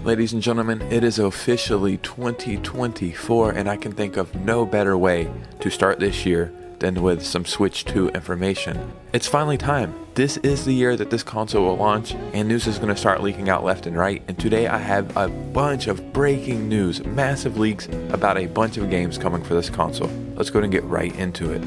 Ladies and gentlemen, it is officially 2024, and I can think of no better way to start this year than with some Switch 2 information. It's finally time. This is the year that this console will launch, and news is going to start leaking out left and right. And today I have a bunch of breaking news, massive leaks about a bunch of games coming for this console. Let's go ahead and get right into it.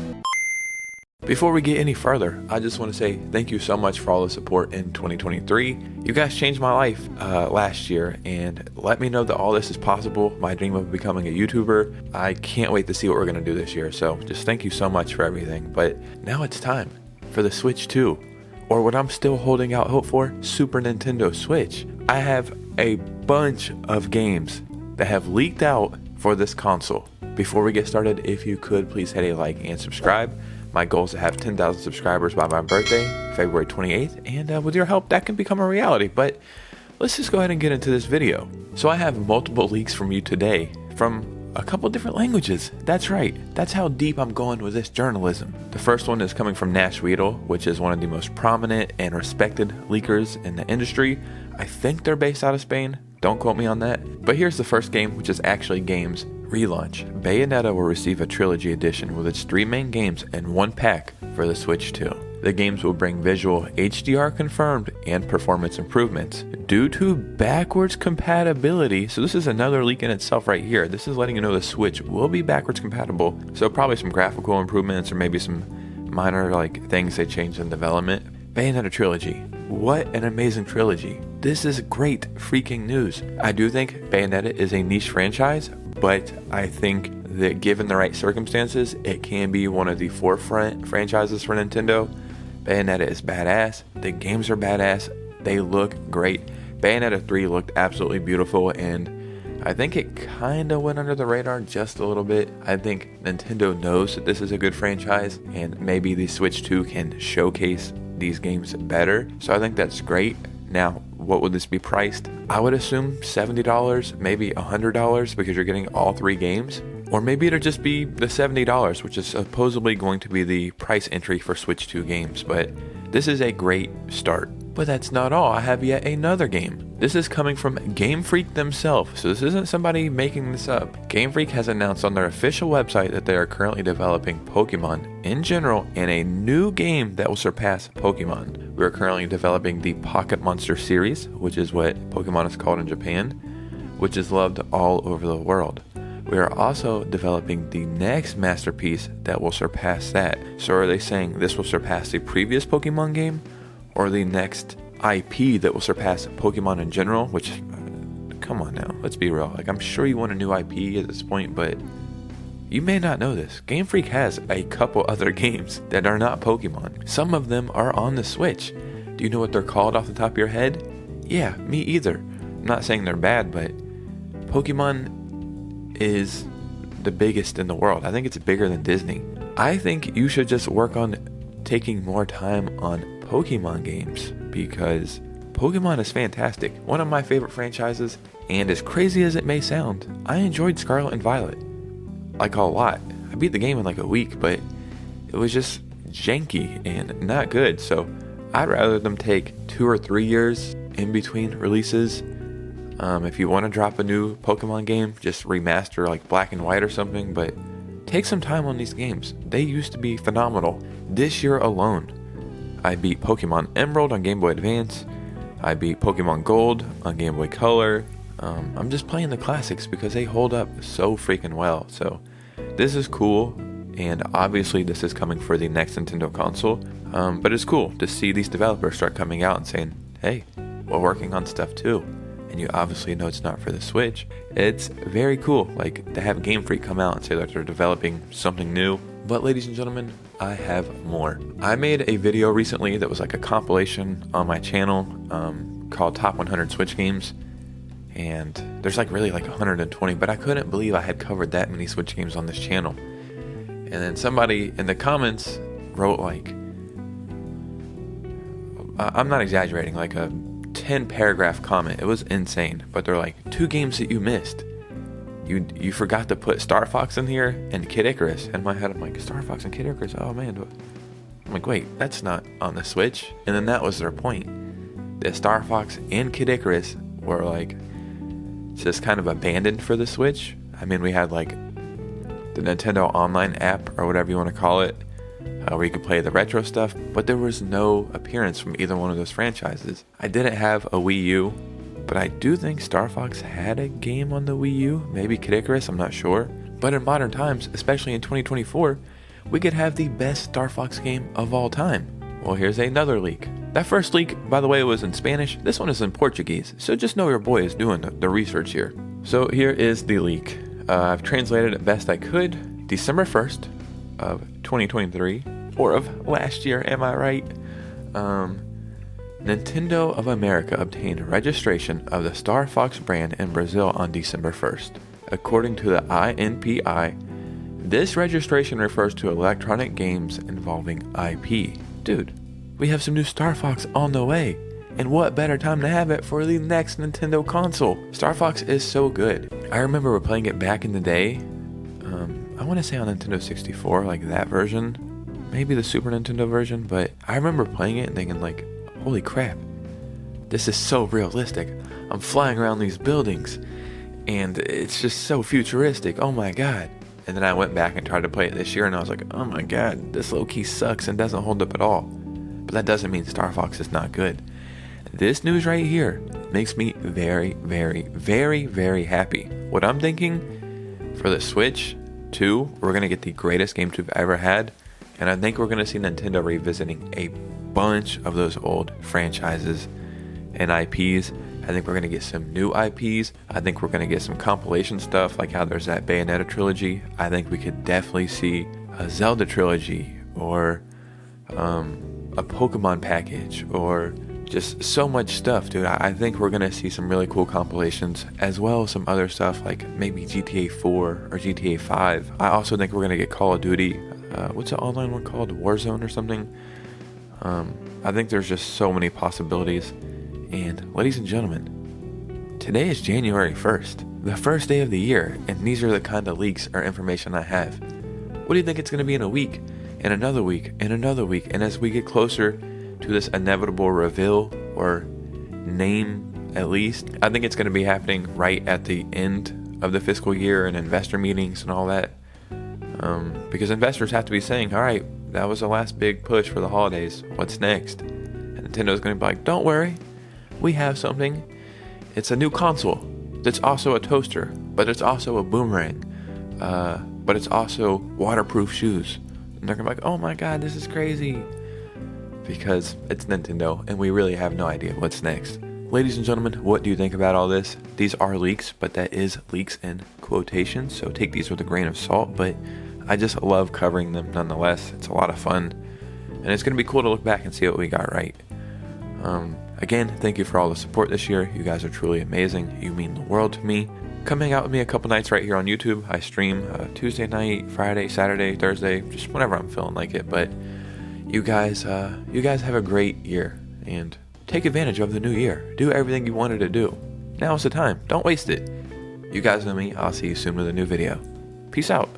Before we get any further, I just want to say thank you so much for all the support in 2023. You guys changed my life last year and let me know that all this is possible. My dream of becoming a YouTuber. I can't wait to see what we're going to do this year. So just thank you so much for everything. But now it's time for the Switch 2, or what I'm still holding out hope for, Super Nintendo Switch. I have a bunch of games that have leaked out for this console. Before we get started, if you could please hit a like and subscribe. My goal is to have 10,000 subscribers by my birthday, February 28th, and with your help, that can become a reality. But let's just go ahead and get into this video. So I have multiple leaks from you today from a couple different languages. That's right. That's how deep I'm going with this journalism. The first one is coming from Nash Weedle, which is one of the most prominent and respected leakers in the industry. I think they're based out of Spain. Don't quote me on that. But here's the first game, which is actually games relaunch. Bayonetta will receive a trilogy edition with its 3 main games and 1 pack for the Switch 2. The games will bring visual HDR confirmed and performance improvements. Due to backwards compatibility, so this is another leak in itself right here. This is letting you know the Switch will be backwards compatible, so probably some graphical improvements or maybe some minor things they changed in development. Bayonetta trilogy. What an amazing trilogy. This is great freaking news. I do think Bayonetta is a niche franchise, but I think that given the right circumstances, it can be one of the forefront franchises for Nintendo. Bayonetta is badass. The games are badass. They look great. Bayonetta 3 looked absolutely beautiful, and I think it kind of went under the radar just a little bit. I think Nintendo knows that this is a good franchise, and maybe the Switch 2 can showcase these games better. So I think that's great. Now, what would this be priced? I would assume $70, maybe $100, because you're getting all 3 games. Or maybe it'll just be the $70, which is supposedly going to be the price entry for Switch 2 games. But this is a great start. But that's not all. I have yet another game. This is coming from Game Freak themselves, so this isn't somebody making this up. Game Freak has announced on their official website that they are currently developing Pokemon in general and a new game that will surpass Pokemon. We are currently developing the Pocket Monster series, which is what Pokemon is called in Japan, which is loved all over the world. We are also developing the next masterpiece that will surpass that. So are they saying this will surpass the previous Pokemon game, or the next IP that will surpass Pokemon in general? Which, come on now, let's be real. I'm sure you want a new IP at this point, but you may not know this. Game Freak has a couple other games that are not Pokemon. Some of them are on the Switch. Do you know what they're called off the top of your head? Yeah, me either. I'm not saying they're bad, but Pokemon is the biggest in the world. I think it's bigger than Disney. I think you should just work on taking more time on Pokemon games, because Pokemon is fantastic. One of my favorite franchises, and as crazy as it may sound, I enjoyed Scarlet and Violet a lot. I beat the game in a week, but it was just janky and not good. So I'd rather them take 2 or 3 years in between releases. If you want to drop a new Pokemon game, just remaster Black and White or something, but take some time on these games. They used to be phenomenal. This year alone, I beat Pokemon Emerald on Game Boy Advance. I beat Pokemon Gold on Game Boy Color. I'm just playing the classics because they hold up so freaking well. So this is cool, and obviously this is coming for the next Nintendo console. But it's cool to see these developers start coming out and saying, hey, we're working on stuff too. And you obviously know it's not for the Switch. It's very cool, to have Game Freak come out and say that they're developing something new. But ladies and gentlemen, I have more. I made a video recently that was a compilation on my channel called Top 100 Switch Games. And there's really 120, but I couldn't believe I had covered that many Switch games on this channel. And then somebody in the comments wrote I'm not exaggerating, a 10 paragraph comment. It was insane. But they're 2 games that you missed. You forgot to put Star Fox in here and Kid Icarus. In my head, I'm Star Fox and Kid Icarus? Oh man. I'm wait, that's not on the Switch. And then that was their point. That Star Fox and Kid Icarus were just kind of abandoned for the Switch. I mean, we had like the Nintendo Online app, or whatever you want to call it, where you could play the retro stuff, but there was no appearance from either one of those franchises. I didn't have a Wii U, but I do think Star Fox had a game on the Wii U, maybe Kid Icarus, I'm not sure. But in modern times, especially in 2024, we could have the best Star Fox game of all time. Well, here's another leak. That first leak, by the way, was in Spanish. This one is in Portuguese, so just know your boy is doing the research here. So here is the leak. I've translated it best I could. December 1st of 2023, or of last year, am I right? Nintendo of America obtained registration of the Star Fox brand in Brazil on December 1st. According to the INPI, this registration refers to electronic games involving IP. Dude, we have some new Star Fox on the way. And what better time to have it for the next Nintendo console? Star Fox is so good. I remember playing it back in the day. I want to say on Nintendo 64, like that version. Maybe the Super Nintendo version, but I remember playing it and thinking like, holy crap, this is so realistic. I'm flying around these buildings and it's just so futuristic. Oh my god. And then I went back and tried to play it this year and I was like, oh my god, this low-key sucks and doesn't hold up at all. But that doesn't mean Star Fox is not good. This news right here makes me very, very, very, very happy. What I'm thinking for the Switch 2, we're going to get the greatest games we've ever had. And I think we're going to see Nintendo revisiting a bunch of those old franchises and IPs. I think we're going to get some new IPs. I think we're going to get some compilation stuff, like how there's that Bayonetta trilogy. I think we could definitely see a Zelda trilogy, or a Pokemon package, or just so much stuff, dude. I think we're going to see some really cool compilations, as well as some other stuff like maybe GTA 4 or GTA 5. I also think we're going to get Call of Duty. What's the online one called? Warzone or something? I think there's just so many possibilities. And ladies and gentlemen, today is January 1st, the first day of the year, and these are the kind of leaks or information I have. What do you think it's going to be in a week, and another week, and another week? And as we get closer to this inevitable reveal, or name at least, I think it's going to be happening right at the end of the fiscal year and investor meetings and all that. Because investors have to be saying, all right, that was the last big push for the holidays. What's next? And Nintendo's going to be like, don't worry. We have something. It's a new console that's also a toaster, but it's also a boomerang, but it's also waterproof shoes. And they're gonna be like, oh my god, this is crazy, because it's Nintendo and we really have no idea what's next. Ladies and gentlemen, what do you think about all this? These are leaks, but that is leaks in quotations, so take these with a grain of salt, but I just love covering them nonetheless. It's a lot of fun, and it's gonna be cool to look back and see what we got right. Again, thank you for all the support this year. You guys are truly amazing. You mean the world to me. Come hang out with me a couple nights right here on YouTube. I stream Tuesday night, Friday, Saturday, Thursday, just whenever I'm feeling like it. But you guys have a great year, and take advantage of the new year. Do everything you wanted to do. Now is the time. Don't waste it. You guys know me. I'll see you soon with a new video. Peace out.